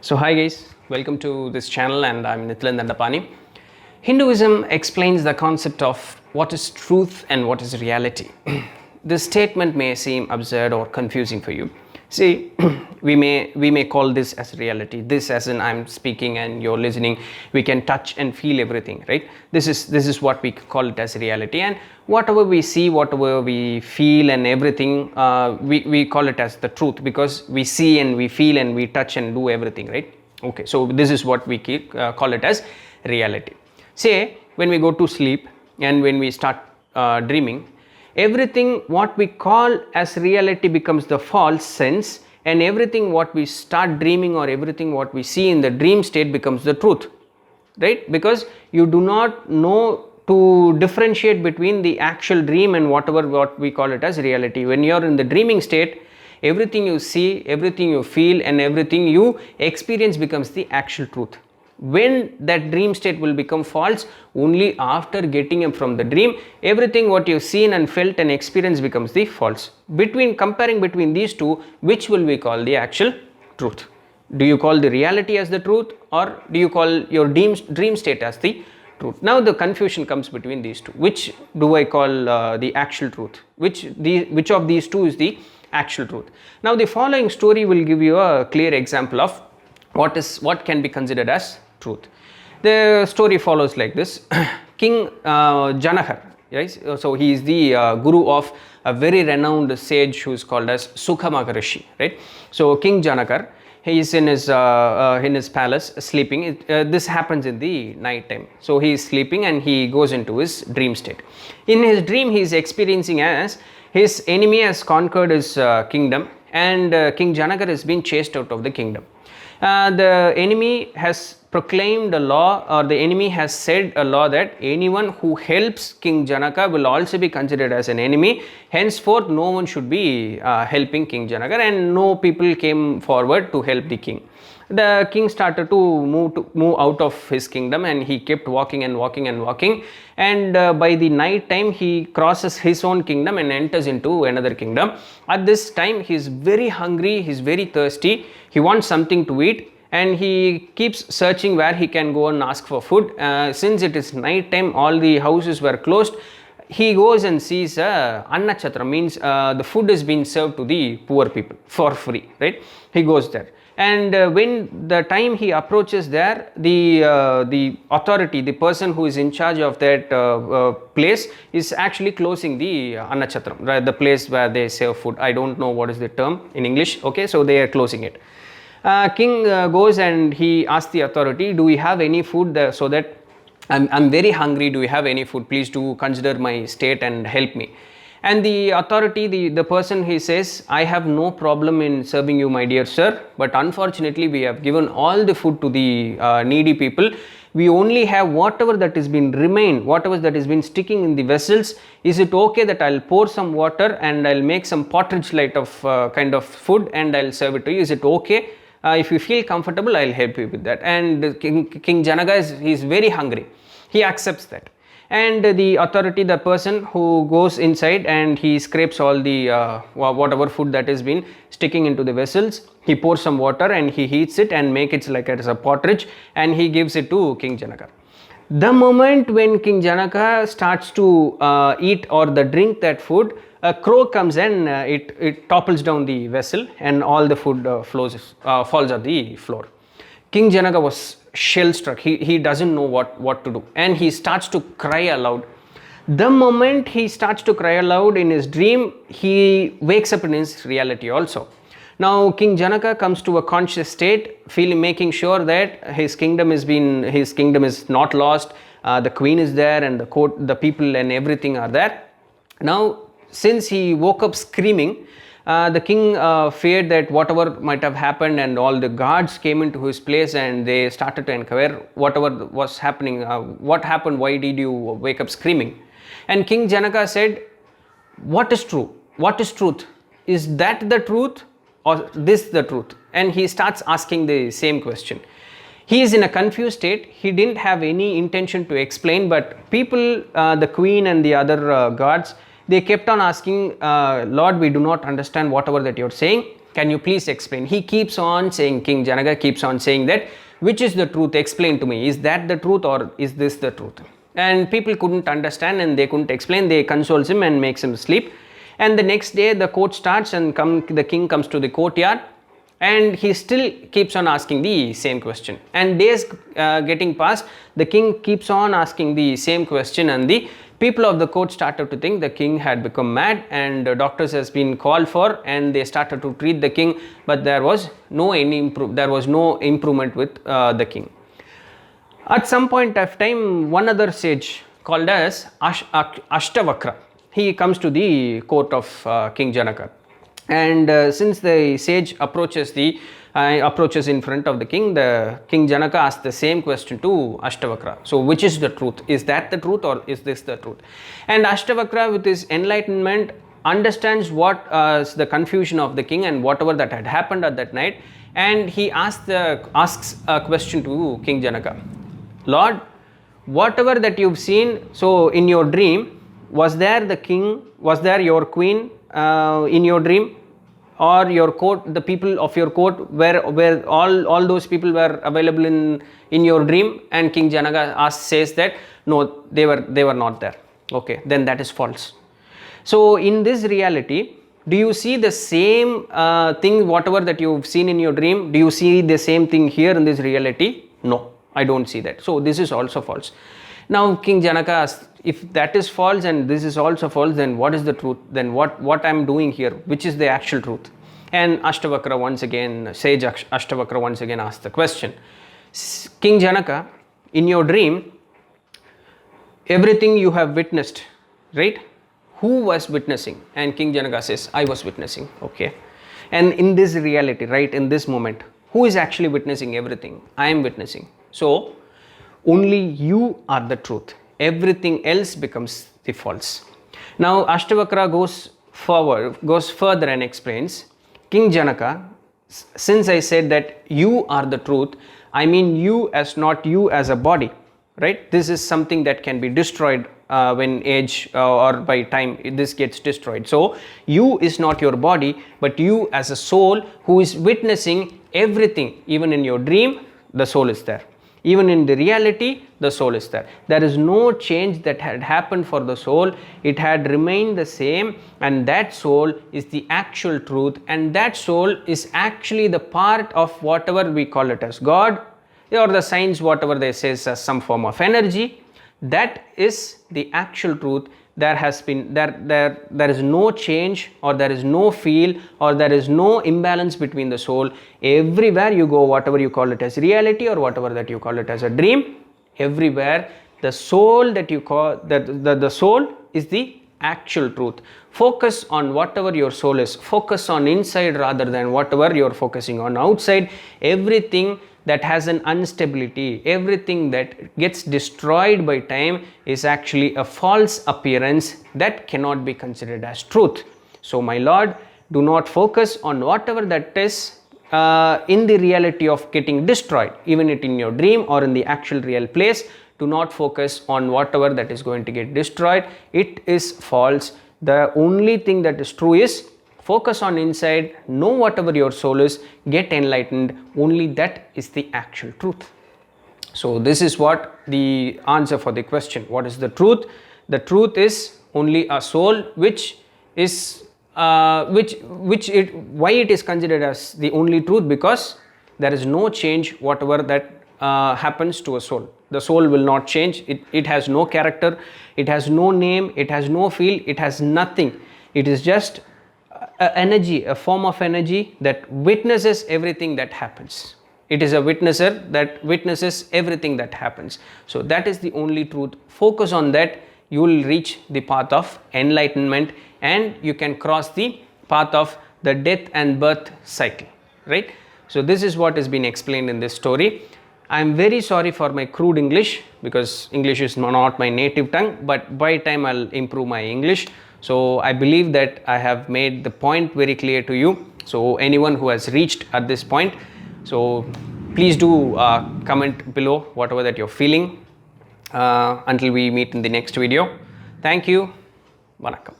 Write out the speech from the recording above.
So hi guys, welcome to this channel and I'm Nithilan Dhandapani. Hinduism explains the concept of what is truth and what is reality. This statement may seem absurd or confusing for you. See, we may call this as reality. This as in I'm speaking and you're listening. We can touch and feel everything, right? This is what we call it as reality. And whatever we see, whatever we feel and everything, we call it as the truth because we see and we feel and we touch and do everything, right? Okay, so this is what we call it as reality. Say when we go to sleep and when we start dreaming, everything what we call as reality becomes the false sense, and everything what we start dreaming or everything what we see in the dream state becomes the truth, right? Because you do not know to differentiate between the actual dream and whatever what we call it as reality. When you are in the dreaming state, everything you see, everything you feel and everything you experience becomes the actual truth. When that dream state will become false, only after getting up from the dream, everything what you've seen and felt and experienced becomes the false. Comparing between these two, which will we call the actual truth? Do you call the reality as the truth, or do you call your dream state as the truth? Now the confusion comes between these two. Which do I call the actual truth? Which of these two is the actual truth? Now the following story will give you a clear example of what can be considered as truth. The story follows like this. King Janakar, right? So he is the guru of a very renowned sage who is called as Sukha Maharishi, right? So King Janakar, he is in his palace sleeping. This happens in the night time. So he is sleeping and he goes into his dream state. In his dream, he is experiencing as his enemy has conquered his kingdom, and King Janakar has been chased out of the kingdom. The enemy has proclaimed a law, or the enemy has said a law, that anyone who helps King Janaka will also be considered as an enemy. Henceforth, no one should be helping King Janaka, and no people came forward to help the king. The king started to move out of his kingdom, and he kept walking and walking and walking, and by the night time he crosses his own kingdom and enters into another kingdom. At this time he is very hungry, he is very thirsty, he wants something to eat, and he keeps searching where he can go and ask for food. Since it is night time, all the houses were closed. He goes and sees Annachatra, means the food is being served to the poor people for free, right? He goes there. And when the time he approaches there, the authority, the person who is in charge of that place is actually closing the Annachhatram, right? The place where they serve food. I don't know what is the term in English. Okay, so they are closing it. King goes and he asks the authority, do we have any food there, so that I'm very hungry, do you have any food? Please do consider my state and help me. And the authority, the person, he says, I have no problem in serving you, my dear sir, but unfortunately we have given all the food to the needy people. We only have whatever that has been remained, whatever that has been sticking in the vessels. Is it okay that I'll pour some water and I'll make some pottage light of kind of food and I'll serve it to you? Is it okay? If you feel comfortable, I'll help you with that. And King Janaka is very hungry. He accepts that. And the authority, the person who goes inside and he scrapes all the whatever food that has been sticking into the vessels, he pours some water and he heats it and make it like as a pottage, and he gives it to King Janaka. The moment when King Janaka starts to eat or drink that food, a crow comes and it topples down the vessel and all the food falls on the floor. King Janaka was shell struck. He doesn't know what to do, and he starts to cry aloud. The moment he starts to cry aloud in his dream, he wakes up in his reality also. Now King Janaka comes to a conscious state, making sure that his kingdom is not lost. The queen is there, and the court, the people and everything are there. Now since he woke up screaming, the king feared that whatever might have happened, and all the guards came into his place and they started to inquire whatever was happening. What happened? Why did you wake up screaming? And King Janaka said, what is true? What is truth? Is that the truth, or this the truth? And he starts asking the same question. He is in a confused state. He didn't have any intention to explain, but people, the queen and the other guards, they kept on asking, Lord, we do not understand whatever that you're saying. can you please explain? He keeps on saying, King Janaka keeps on saying that, which is the truth? Explain to me. Is that the truth or is this the truth? And people couldn't understand and they couldn't explain. They consoles him and makes him sleep. And the next day the court starts and the king comes to the courtyard, and he still keeps on asking the same question. And days getting past, the king keeps on asking the same question, and the people of the court started to think the king had become mad, and doctors has been called for, and they started to treat the king, but there was no improvement with the king. At some point of time, one other sage called as Ashtavakra, he comes to the court of King Janaka. And since the sage approaches in front of the King Janaka asks the same question to Ashtavakra. So which is the truth? Is that the truth or is this the truth? And Ashtavakra, with his enlightenment, understands what is the confusion of the king and whatever that had happened at that night, and he asks a question to King Janaka. Lord, whatever that you've seen, so in your dream, was there the king, was there your queen in your dream, or your court, the people of your court, where all those people were available in your dream? And King Janaka says that no, they were not there. Okay, then that is false. So in this reality, do you see the same thing, whatever that you've seen in your dream? Do you see the same thing here in this reality? No, I don't see that. So this is also false. Now King Janaka asks, if that is false and this is also false, then what is the truth? Then what I'm doing here, which is the actual truth? And Ashtavakra once again, sage Ashtavakra once again asks the question. King Janaka, in your dream, everything you have witnessed, right? Who was witnessing? And King Janaka says, I was witnessing. Okay. And in this reality, right, in this moment, who is actually witnessing everything? I am witnessing. So only you are the truth. Everything else becomes the false. Now Ashtavakra goes further and explains, King Janaka, since I said that you are the truth, I mean you as not you as a body, right? This is something that can be destroyed when age or by time this gets destroyed. So you is not your body, but you as a soul who is witnessing everything. Even in your dream, the soul is there. Even in the reality, the soul is there. There is no change that had happened for the soul. It had remained the same, and that soul is the actual truth, and that soul is actually the part of whatever we call it as God, or the science, whatever they say as some form of energy. That is the actual truth. There is no change, or there is no feel, or there is no imbalance between the soul. Everywhere you go, whatever you call it as reality or whatever that you call it as a dream, everywhere the soul that you call the soul is the actual truth. Focus on whatever your soul is. Focus on inside rather than whatever you're focusing on outside. Everything that has an instability, everything that gets destroyed by time is actually a false appearance that cannot be considered as truth. So my Lord, do not focus on whatever that is in the reality of getting destroyed, even it in your dream or in the actual real place. Do not focus on whatever that is going to get destroyed. It is false. The only thing that is true is focus on inside, know whatever your soul is, get enlightened. Only that is the actual truth. So this is what the answer for the question. What is the truth? The truth is only a soul, which is why it is considered as the only truth, because there is no change whatever that happens to a soul. The soul will not change. It has no character, it has no name, it has no feel, it has nothing. It is just energy, a form of energy that witnesses everything that happens. It is a witnesser that witnesses everything that happens. So that is the only truth. Focus on that. You will reach the path of enlightenment, and you can cross the path of the death and birth cycle, right? So this is what has been explained in this story. I am very sorry for my crude English, because English is not my native tongue, but by time I'll improve my English. So I believe that I have made the point very clear to you. So anyone who has reached at this point, so please do comment below whatever that you're feeling until we meet in the next video. Thank you. Vanakkam.